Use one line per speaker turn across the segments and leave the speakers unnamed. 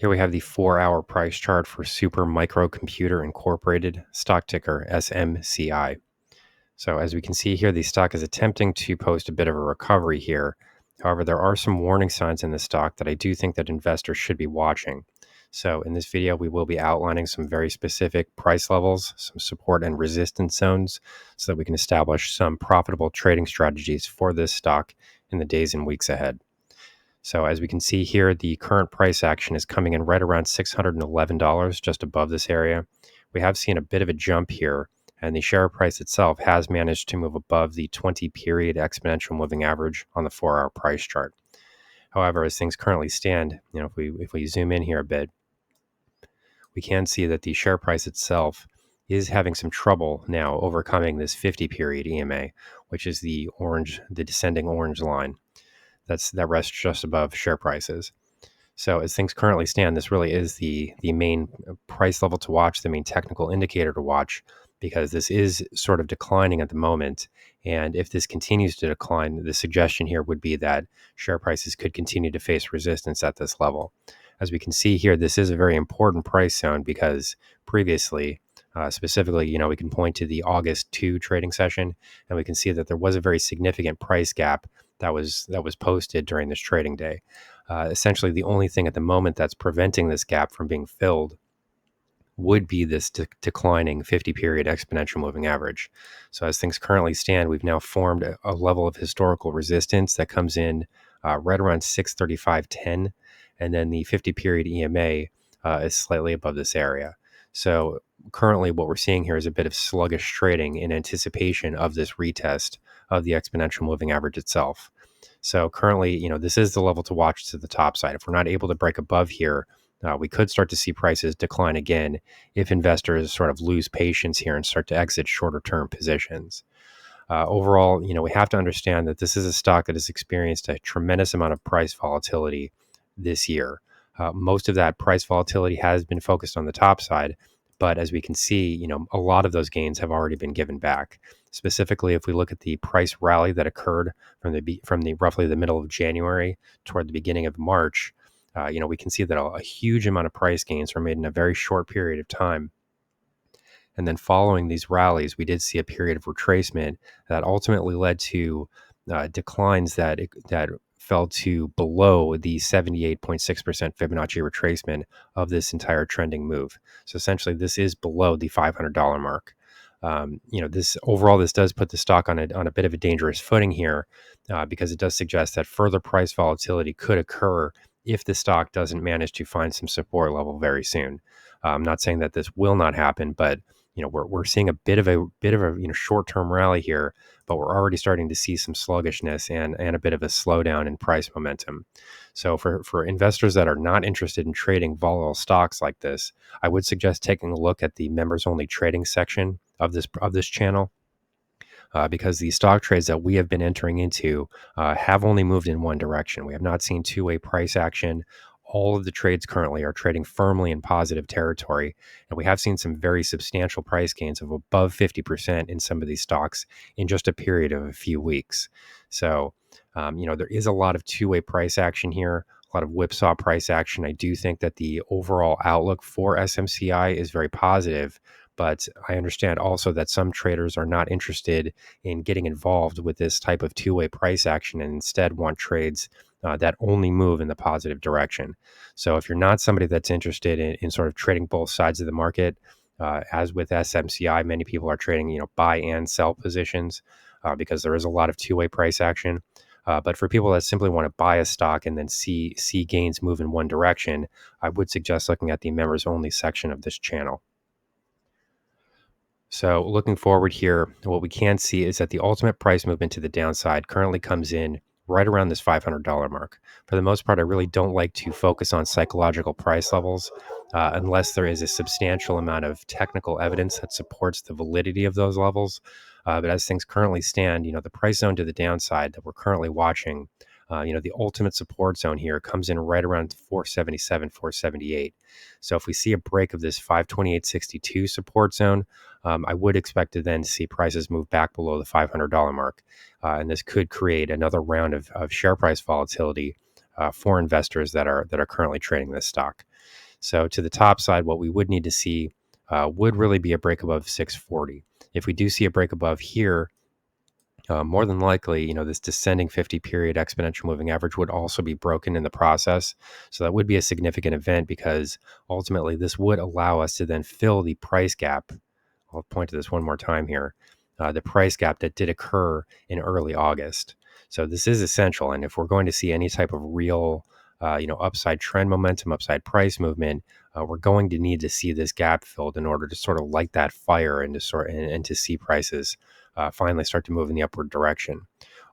Here we have the 4-hour price chart for Super Microcomputer Incorporated, stock ticker SMCI. So as we can see here, the stock is attempting to post a bit of a recovery here. However, there are some warning signs in the stock that I do think that investors should be watching. So in this video, we will be outlining some very specific price levels, some support and resistance zones, so that we can establish some profitable trading strategies for this stock in the days and weeks ahead. So as we can see here, the current price action is coming in right around $611, just above this area. We have seen a bit of a jump here, and the share price itself has managed to move above the 20-period exponential moving average on the 4-hour price chart. However, as things currently stand, if we zoom in here a bit, we can see that the share price itself is having some trouble now overcoming this 50-period EMA, which is the descending orange line that rests just above share prices. So as things currently stand, this really is the main price level to watch, the main technical indicator to watch, because this is sort of declining at the moment. And if this continues to decline, the suggestion here would be that share prices could continue to face resistance at this level. As we can see here, this is a very important price zone because previously, specifically, we can point to the August 2 trading session, and we can see that there was a very significant price gap that was posted during this trading day. Essentially, the only thing at the moment that's preventing this gap from being filled would be this declining 50-period exponential moving average. So as things currently stand, we've now formed a level of historical resistance that comes in right around 635.10, and then the 50-period EMA is slightly above this area. So currently what we're seeing here is a bit of sluggish trading in anticipation of this retest of the exponential moving average itself. So currently, this is the level to watch to the top side. If we're not able to break above here, we could start to see prices decline again if investors sort of lose patience here and start to exit shorter term positions. Overall, we have to understand that this is a stock that has experienced a tremendous amount of price volatility this year. Most of that price volatility has been focused on the top side, but as we can see, a lot of those gains have already been given back. Specifically, if we look at the price rally that occurred from the roughly the middle of January toward the beginning of March, we can see that a huge amount of price gains were made in a very short period of time. And then following these rallies, we did see a period of retracement that ultimately led to declines that fell to below the 78.6% Fibonacci retracement of this entire trending move. So essentially, this is below the $500 mark. This does put the stock on a bit of a dangerous footing here because it does suggest that further price volatility could occur if the stock doesn't manage to find some support level very soon. I'm not saying that this will not happen, but we're seeing a bit of a short-term rally here, but we're already starting to see some sluggishness and a bit of a slowdown in price momentum. So for investors that are not interested in trading volatile stocks like this, I would suggest taking a look at the members-only trading section of this channel. Because the stock trades that we have been entering into have only moved in one direction. We have not seen two-way price action. All of the trades currently are trading firmly in positive territory, and we have seen some very substantial price gains of above 50% in some of these stocks in just a period of a few weeks. So, there is a lot of two-way price action here, a lot of whipsaw price action. I do think that the overall outlook for SMCI is very positive, but I understand also that some traders are not interested in getting involved with this type of two-way price action and instead want trades that only move in the positive direction. So if you're not somebody that's interested in sort of trading both sides of the market, as with SMCI, many people are trading, buy and sell positions because there is a lot of two-way price action. But for people that simply want to buy a stock and then see gains move in one direction, I would suggest looking at the members only section of this channel. So looking forward here, what we can see is that the ultimate price movement to the downside currently comes in right around this $500 mark. For the most part, I really don't like to focus on psychological price levels unless there is a substantial amount of technical evidence that supports the validity of those levels. But as things currently stand, the price zone to the downside that we're currently watching, the ultimate support zone here comes in right around 477, 478. So if we see a break of this 528.62 support zone, I would expect to then see prices move back below the $500 mark. And this could create another round of share price volatility for investors that are currently trading this stock. So to the top side, what we would need to see would really be a break above 640. If we do see a break above here, more than likely, this descending 50 period exponential moving average would also be broken in the process. So that would be a significant event because ultimately this would allow us to then fill the price gap. I'll point to this one more time here. The price gap that did occur in early August. So this is essential. And if we're going to see any type of real, upside trend momentum, upside price movement, we're going to need to see this gap filled in order to sort of light that fire and to see prices finally start to move in the upward direction.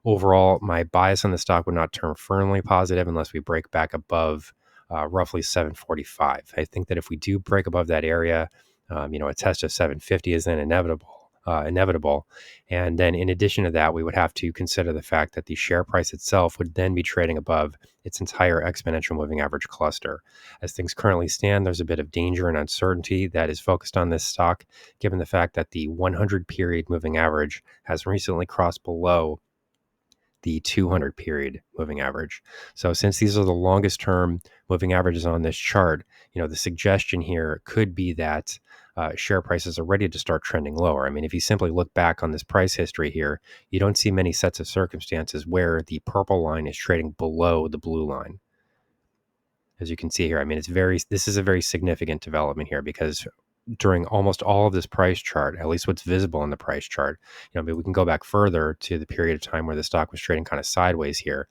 Overall, my bias on the stock would not turn firmly positive unless we break back above roughly 745. I think that if we do break above that area, a test of 750 is then inevitable. And then in addition to that, we would have to consider the fact that the share price itself would then be trading above its entire exponential moving average cluster. As things currently stand, there's a bit of danger and uncertainty that is focused on this stock, given the fact that the 100 period moving average has recently crossed below the 200 period moving average. So since these are the longest term moving averages on this chart, the suggestion here could be that share prices are ready to start trending lower. I mean, if you simply look back on this price history here, you don't see many sets of circumstances where the purple line is trading below the blue line. As you can see here, I mean, this is a very significant development here because during almost all of this price chart, at least what's visible in the price chart, we can go back further to the period of time where the stock was trading kind of sideways here.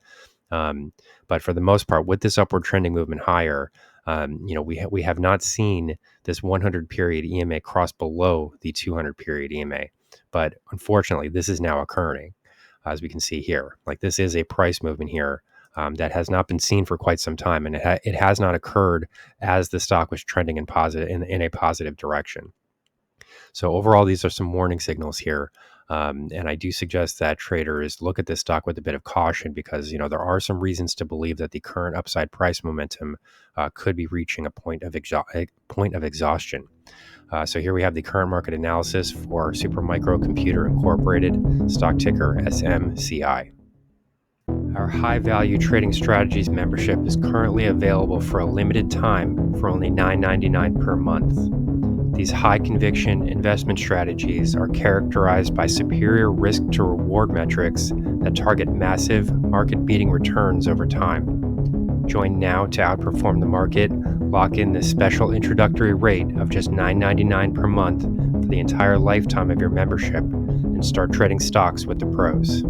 But for the most part, with this upward trending movement higher, we have not seen this 100 period EMA cross below the 200 period EMA. But unfortunately, this is now occurring, as we can see here. Like this is a price movement here that has not been seen for quite some time, and it has not occurred as the stock was trending in a positive direction. So overall, these are some warning signals here. And I do suggest that traders look at this stock with a bit of caution because, there are some reasons to believe that the current upside price momentum could be reaching a point of exhaustion. So here we have the current market analysis for Supermicro Computer Incorporated, stock ticker SMCI. Our high value trading strategies membership is currently available for a limited time for only $9.99 per month. These high conviction investment strategies are characterized by superior risk to reward metrics that target massive market beating returns over time. Join now to outperform the market. Lock in this special introductory rate of just $9.99 per month for the entire lifetime of your membership and start trading stocks with the pros.